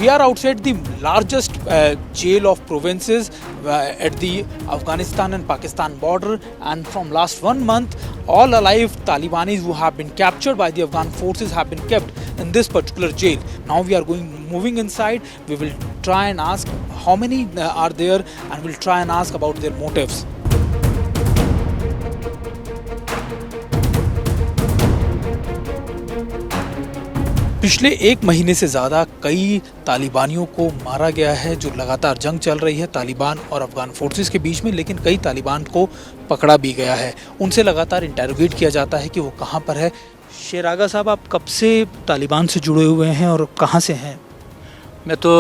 We are outside the largest jail of provinces at the Afghanistan and Pakistan border, and from last 1 month, all alive Talibanis who have been captured by the Afghan forces have been kept in this particular jail. Now we are moving inside. We will try and ask how many are there, and we'll try and ask about their motives. पिछले 1 महीने से ज़्यादा कई तालिबानियों को मारा गया है। जो लगातार जंग चल रही है तालिबान और अफ़गान फोर्सेस के बीच में, लेकिन कई तालिबान को पकड़ा भी गया है। उनसे लगातार इंटरोगेट किया जाता है कि वो कहाँ पर है। शेर आगा साहब, आप कब से तालिबान से जुड़े हुए हैं और कहाँ से हैं? मैं तो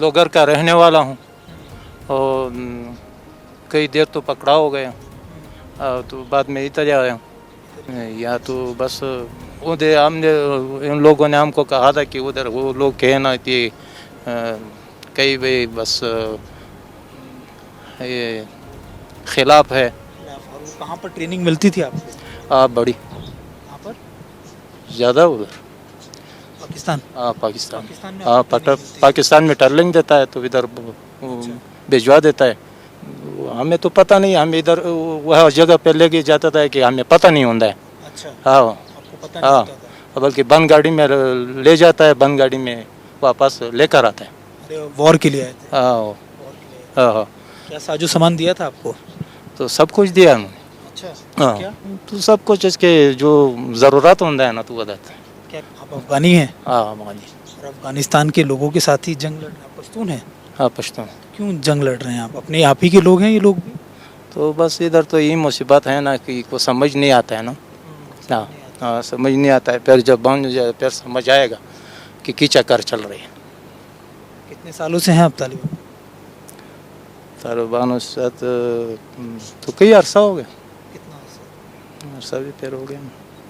लोगर का रहने वाला हूँ और कई देर तो पकड़ा हो गया तो बाद में इधर आया हूँ। या तो बस उधर हमने इन लोगों ने हमको कहा था कि उधर वो लोग कहना कि कई भाई बस ये खिलाफ है। और वो कहाँ पर ट्रेनिंग मिलती थी आपको? आप बड़ी कहाँ पर? ज़्यादा उधर पाकिस्तान? पाकिस्तान में पाकिस्तान में टर्लिंग देता है तो इधर भिजवा देता है। हमें तो पता नहीं, हम इधर वह जगह पे लेके जाता था कि हमें पता नहीं होता है। अच्छा, हाँ आपको पता नहीं होता था? बल्कि बंद गाड़ी में ले जाता है, बंद गाड़ी में वापस लेकर आता है। अरे वॉर के लिए आए थे? हाँ हाँ। क्या साजो सामान दिया था आपको? तो सब कुछ दिया उन्होंने। अच्छा, हाँ क्या? तो सब कुछ इसके जो ज़रूरत होता है ना तो बताते हैं। क्या आप अफगानी हैं? हाँ अफगानी। और अफगानिस्तान के लोगों के साथ ही जंग लड़ रहे हैं? आप पश्तून हैं? हाँ पश्तून। क्यों जंग लड़ रहे हैं आप? अपने आप ही के लोग हैं ये लोग भी? तो बस इधर तो यही मुसीबत है ना कि को समझ नहीं आता है ना। हाँ हाँ समझ नहीं आता है। फिर जब बन जाए फिर समझ आएगा कि चक्कर चल रही है। कितने सालों से हैं आप तालिबान? तालिबान से तो कई अरसा हो गया। कितना अरसा भी फिर हो गया।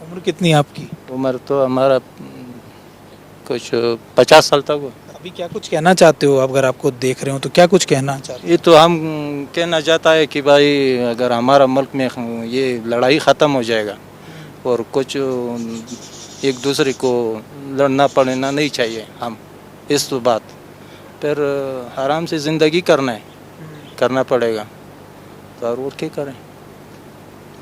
उम्र कितनी है आपकी? उम्र तो हमारा कुछ 50 साल तक हो। अभी क्या कुछ कहना चाहते हो? अगर आपको देख रहे हो तो क्या कुछ कहना चाहते हो? ये तो हम कहना चाहता है कि भाई अगर हमारा मुल्क में ये लड़ाई ख़त्म हो जाएगा और कुछ एक दूसरे को लड़ना पड़ना नहीं चाहिए। हम इस तो बात फिर आराम से ज़िंदगी करना पड़ेगा तो और वो क्या करें।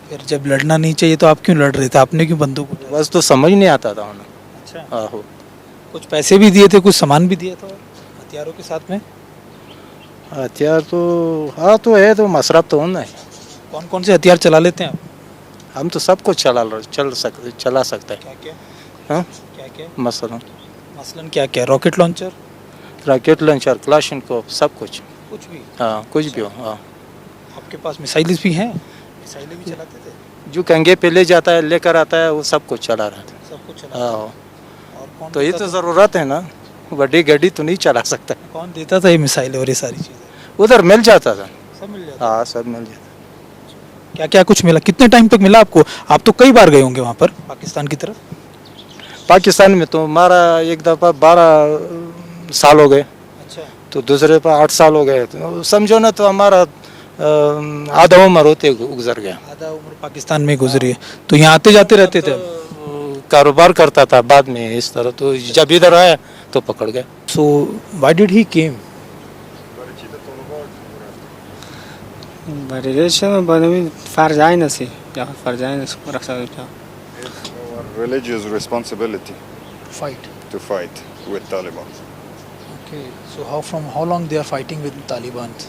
फिर जब लड़ना नहीं चाहिए तो आप क्यों लड़ रहे थे? आपने क्यों बंदूक उठाई? बस तो समझ नहीं आता था उन्हें। अच्छा, आहो कुछ पैसे भी दिए थे, कुछ सामान भी दिया था और हथियारों के साथ में? हथियार तो हाँ तो है, तो मसरफ तो होना है। कौन कौन से हथियार चला लेते हैं आप? हम तो सब कुछ चला सकते हैं। क्या क्या? हाँ क्या क्या? मसलन क्या क्या? रॉकेट लॉन्चर, क्लाशनकोव, सब कुछ। कुछ भी? हाँ कुछ भी हो। हाँ आपके पास मिसाइल्स भी हैं? मिसाइलें भी चलाते थे? जो कंगे पे ले जाता है लेकर आता है वो सब कुछ चला रहा था। सब कुछ चला? हाँ और कौन तो ये देता तो था? ज़रूरत है ना, बड़ी गाड़ी तो नहीं चला सकता। कौन देता था ये मिसाइलें और ये सारी चीज़ें? उधर मिल जाता था। सब मिल जाता? हाँ सब मिल जाता। क्या क्या कुछ मिला? कितने टाइम तक मिला आपको? आप तो कई बार गए होंगे वहाँ पर पाकिस्तान की तरफ। पाकिस्तान में तो हमारा एक दफ़ा 12 साल हो गए, अच्छा, तो दूसरे पर 8 साल हो गए। तो समझो ना तो हमारा आधा उम्र होते गुजर गया। आधा उम्र पाकिस्तान में गुजरी है, तो यहाँ आते जाते रहते थे? कारोबार करता था बाद में इस तरह, तो जब इधर आया तो पकड़ गया। So why did he came? Religious responsibility Fight. to fight with Taliban. Okay, so how long they are fighting with Taliban?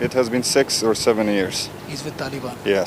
It has been 6 or 7 years. He's with Taliban. Yeah.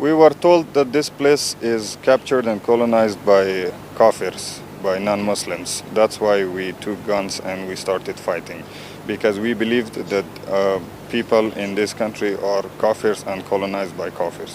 We were told that this place is captured and colonized by kafirs, by non-Muslims. That's why we took guns and we started fighting, because we believed that people in this country are kafirs and colonized by kafirs.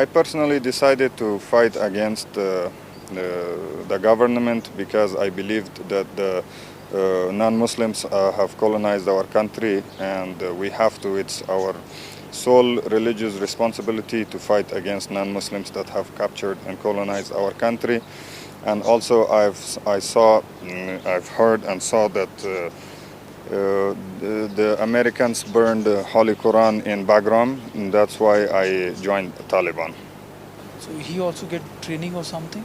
I personally decided to fight against the government because I believed that the non-Muslims have colonized our country, and we have to. It's our sole religious responsibility to fight against non-Muslims that have captured and colonized our country. And also, I've heard and saw that the Americans burned the Holy Quran in Bagram, and that's why I joined Taliban. So he also get training or something?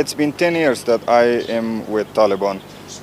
It's been 10 years that I am with Taliban.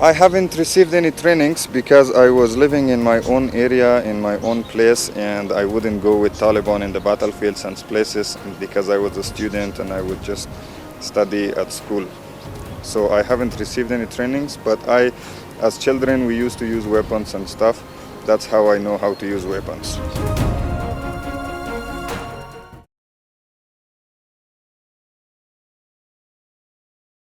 I haven't received any trainings because I was living in my own area, in my own place, and I wouldn't go with Taliban in the battlefields and places because I was a student and I would just study at school. So I haven't received any trainings, but as children, we used to use weapons and stuff. That's how I know how to use weapons.